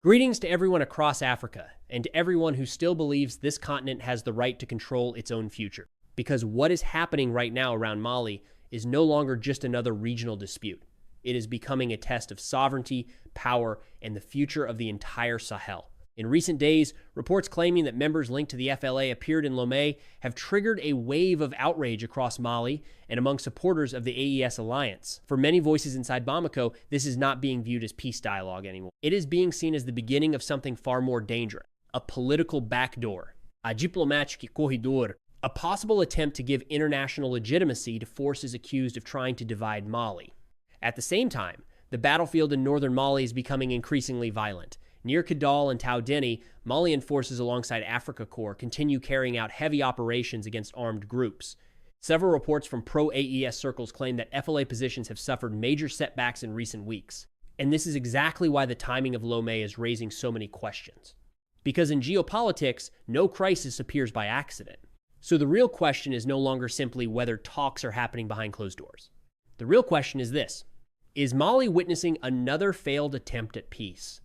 Greetings to everyone across Africa, and to everyone who still believes this continent has the right to control its own future. Because what is happening right now around Mali is no longer just another regional dispute. It is becoming a test of sovereignty, power, and the future of the entire Sahel. In recent days, reports claiming that members linked to the FLA appeared in Lomé have triggered a wave of outrage across Mali and among supporters of the AES alliance. For many voices inside Bamako, this is not being viewed as peace dialogue anymore. It is being seen as the beginning of something far more dangerous, a political backdoor, a diplomatic corridor, a possible attempt to give international legitimacy to forces accused of trying to divide Mali. At the same time, the battlefield in northern Mali is becoming increasingly violent. Near KIDAL and Taoudeni, Malian forces alongside Africa Corps continue carrying out heavy operations against armed groups. Several reports from pro-AES circles claim that FLA positions have suffered major setbacks in recent weeks. And this is exactly why the timing of Lomé is raising so many questions. Because in geopolitics, no crisis appears by accident. So the real question is no longer simply whether talks are happening behind closed doors. The real question is this: is Mali witnessing another failed attempt at peace?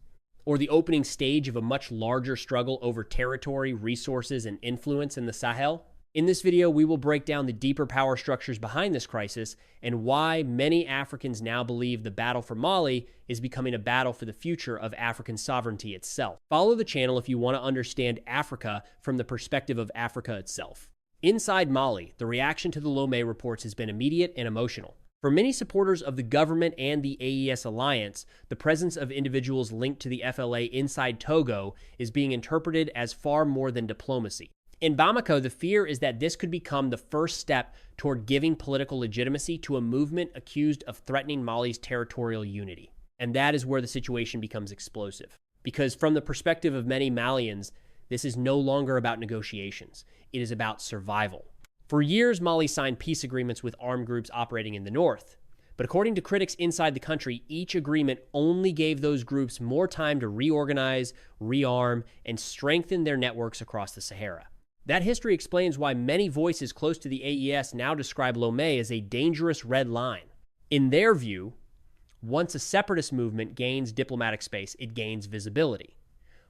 Or the opening stage of a much larger struggle over territory, resources, and influence in the Sahel? In this video, we will break down the deeper power structures behind this crisis and why many Africans now believe the battle for Mali is becoming a battle for the future of African sovereignty itself. Follow the channel if you want to understand Africa from the perspective of Africa itself. Inside Mali, the reaction to the Lomé reports has been immediate and emotional. For many supporters of the government and the AES alliance, the presence of individuals linked to the FLA inside Togo is being interpreted as far more than diplomacy. In Bamako, the fear is that this could become the first step toward giving political legitimacy to a movement accused of threatening Mali's territorial unity. And that is where the situation becomes explosive. Because from the perspective of many Malians, this is no longer about negotiations. It is about survival. For years, Mali signed peace agreements with armed groups operating in the north. But according to critics inside the country, each agreement only gave those groups more time to reorganize, rearm, and strengthen their networks across the Sahara. That history explains why many voices close to the AES now describe Lomé as a dangerous red line. In their view, once a separatist movement gains diplomatic space, it gains visibility.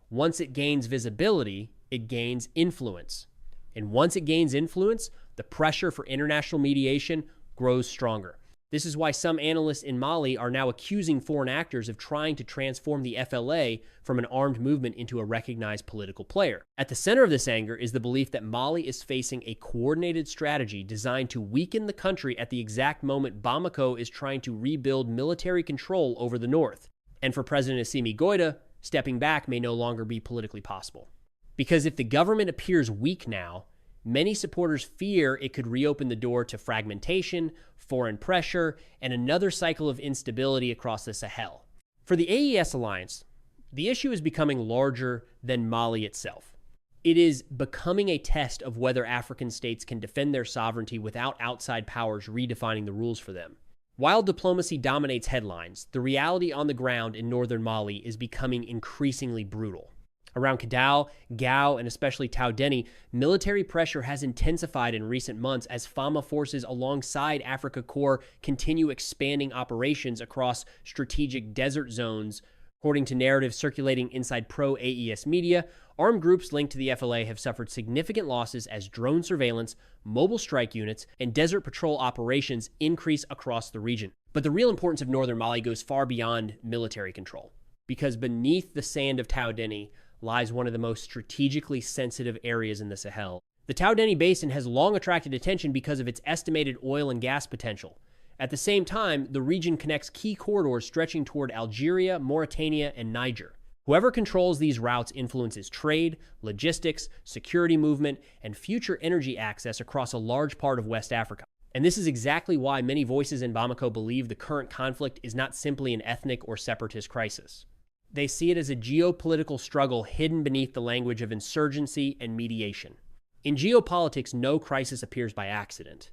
Once it gains visibility, it gains influence. And once it gains influence, the pressure for international mediation grows stronger. This is why some analysts in Mali are now accusing foreign actors of trying to transform the FLA from an armed movement into a recognized political player. At the center of this anger is the belief that Mali is facing a coordinated strategy designed to weaken the country at the exact moment Bamako is trying to rebuild military control over the north. And for President Assimi Goita, stepping back may no longer be politically possible. Because if the government appears weak now, many supporters fear it could reopen the door to fragmentation, foreign pressure, and another cycle of instability across the Sahel. For the AES alliance, the issue is becoming larger than Mali itself. It is becoming a test of whether African states can defend their sovereignty without outside powers redefining the rules for them. While diplomacy dominates headlines, the reality on the ground in northern Mali is becoming increasingly brutal. Around KIDAL, Gao, and especially Taoudeni, military pressure has intensified in recent months as FAMA forces alongside Africa Corps continue expanding operations across strategic desert zones. According to narratives circulating inside pro-AES media, armed groups linked to the FLA have suffered significant losses as drone surveillance, mobile strike units, and desert patrol operations increase across the region. But the real importance of northern Mali goes far beyond military control, because beneath the sand of Taoudeni lies one of the most strategically sensitive areas in the Sahel. The Taoudeni Basin has long attracted attention because of its estimated oil and gas potential. At the same time, the region connects key corridors stretching toward Algeria, Mauritania, and Niger. Whoever controls these routes influences trade, logistics, security movement, and future energy access across a large part of West Africa. And this is exactly why many voices in Bamako believe the current conflict is not simply an ethnic or separatist crisis. They see it as a geopolitical struggle hidden beneath the language of insurgency and mediation. In geopolitics, no crisis appears by accident.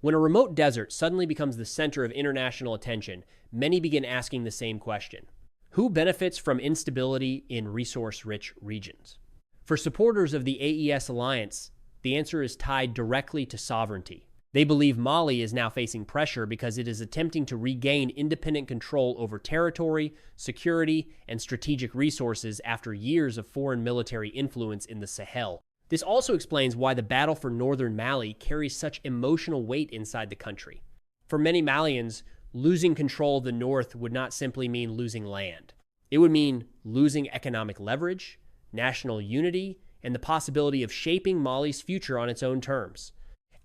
When a remote desert suddenly becomes the center of international attention, many begin asking the same question: who benefits from instability in resource-rich regions? For supporters of the AES alliance, the answer is tied directly to sovereignty. They believe Mali is now facing pressure because it is attempting to regain independent control over territory, security, and strategic resources after years of foreign military influence in the Sahel. This also explains why the battle for northern Mali carries such emotional weight inside the country. For many Malians, losing control of the north would not simply mean losing land. It would mean losing economic leverage, national unity, and the possibility of shaping Mali's future on its own terms.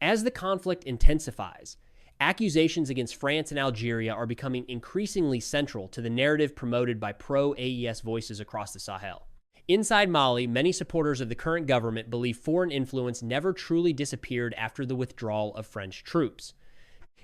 As the conflict intensifies, accusations against France and Algeria are becoming increasingly central to the narrative promoted by pro-AES voices across the Sahel. Inside Mali, many supporters of the current government believe foreign influence never truly disappeared after the withdrawal of French troops.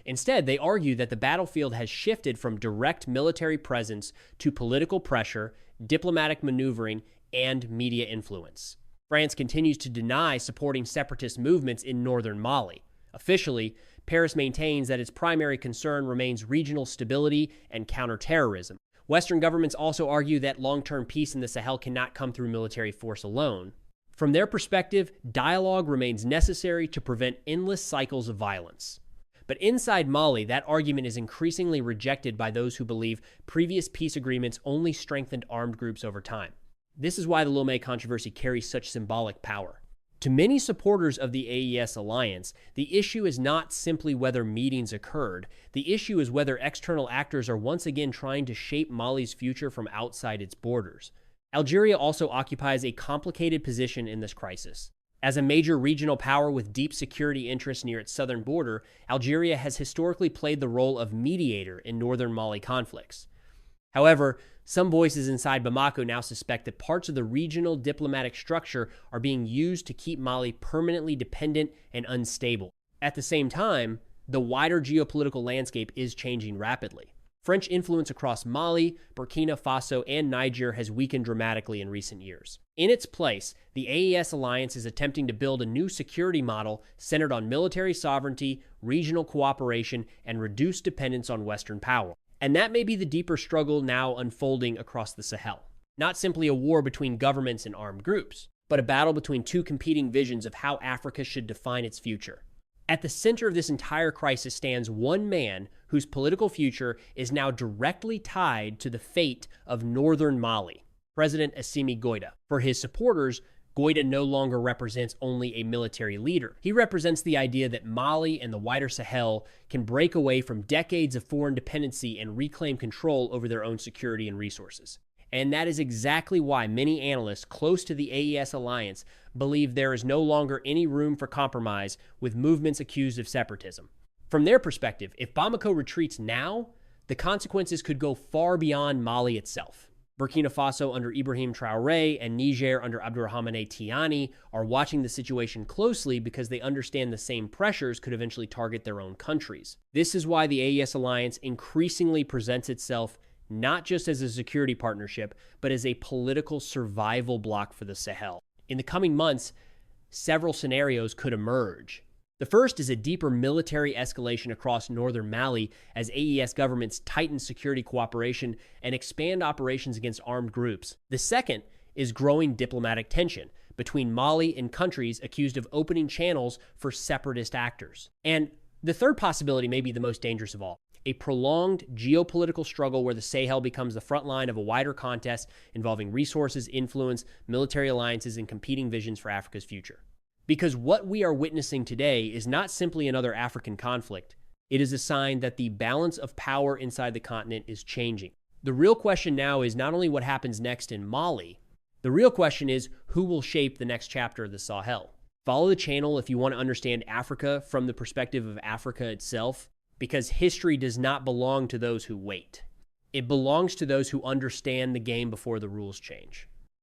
Instead, they argue that the battlefield has shifted from direct military presence to political pressure, diplomatic maneuvering, and media influence. France continues to deny supporting separatist movements in northern Mali. Officially, Paris maintains that its primary concern remains regional stability and counterterrorism. Western governments also argue that long-term peace in the Sahel cannot come through military force alone. From their perspective, dialogue remains necessary to prevent endless cycles of violence. But inside Mali, that argument is increasingly rejected by those who believe previous peace agreements only strengthened armed groups over time. This is why the Lomé controversy carries such symbolic power. To many supporters of the AES alliance, the issue is not simply whether meetings occurred. The issue is whether external actors are once again trying to shape Mali's future from outside its borders. Algeria also occupies a complicated position in this crisis. As a major regional power with deep security interests near its southern border, Algeria has historically played the role of mediator in northern Mali conflicts. However, some voices inside Bamako now suspect that parts of the regional diplomatic structure are being used to keep Mali permanently dependent and unstable. At the same time, the wider geopolitical landscape is changing rapidly. French influence across Mali, Burkina Faso, and Niger has weakened dramatically in recent years. In its place, the AES alliance is attempting to build a new security model centered on military sovereignty, regional cooperation, and reduced dependence on Western power. And that may be the deeper struggle now unfolding across the Sahel. Not simply a war between governments and armed groups, but a battle between two competing visions of how Africa should define its future. At the center of this entire crisis stands one man whose political future is now directly tied to the fate of northern Mali, President Assimi Goita. For his supporters, Goita no longer represents only a military leader. He represents the idea that Mali and the wider Sahel can break away from decades of foreign dependency and reclaim control over their own security and resources. And that is exactly why many analysts close to the AES alliance believe there is no longer any room for compromise with movements accused of separatism. From their perspective, if Bamako retreats now, the consequences could go far beyond Mali itself. Burkina Faso under Ibrahim Traore and Niger under Abdourahmane Tiani are watching the situation closely because they understand the same pressures could eventually target their own countries. This is why the AES alliance increasingly presents itself not just as a security partnership, but as a political survival bloc for the Sahel. In the coming months, several scenarios could emerge. The first is a deeper military escalation across northern Mali as AES governments tighten security cooperation and expand operations against armed groups. The second is growing diplomatic tension between Mali and countries accused of opening channels for separatist actors. And the third possibility may be the most dangerous of all, a prolonged geopolitical struggle where the Sahel becomes the front line of a wider contest involving resources, influence, military alliances, and competing visions for Africa's future. Because what we are witnessing today is not simply another African conflict. It is a sign that the balance of power inside the continent is changing. The real question now is not only what happens next in Mali, the real question is who will shape the next chapter of the Sahel. Follow the channel if you want to understand Africa from the perspective of Africa itself, because history does not belong to those who wait. It belongs to those who understand the game before the rules change.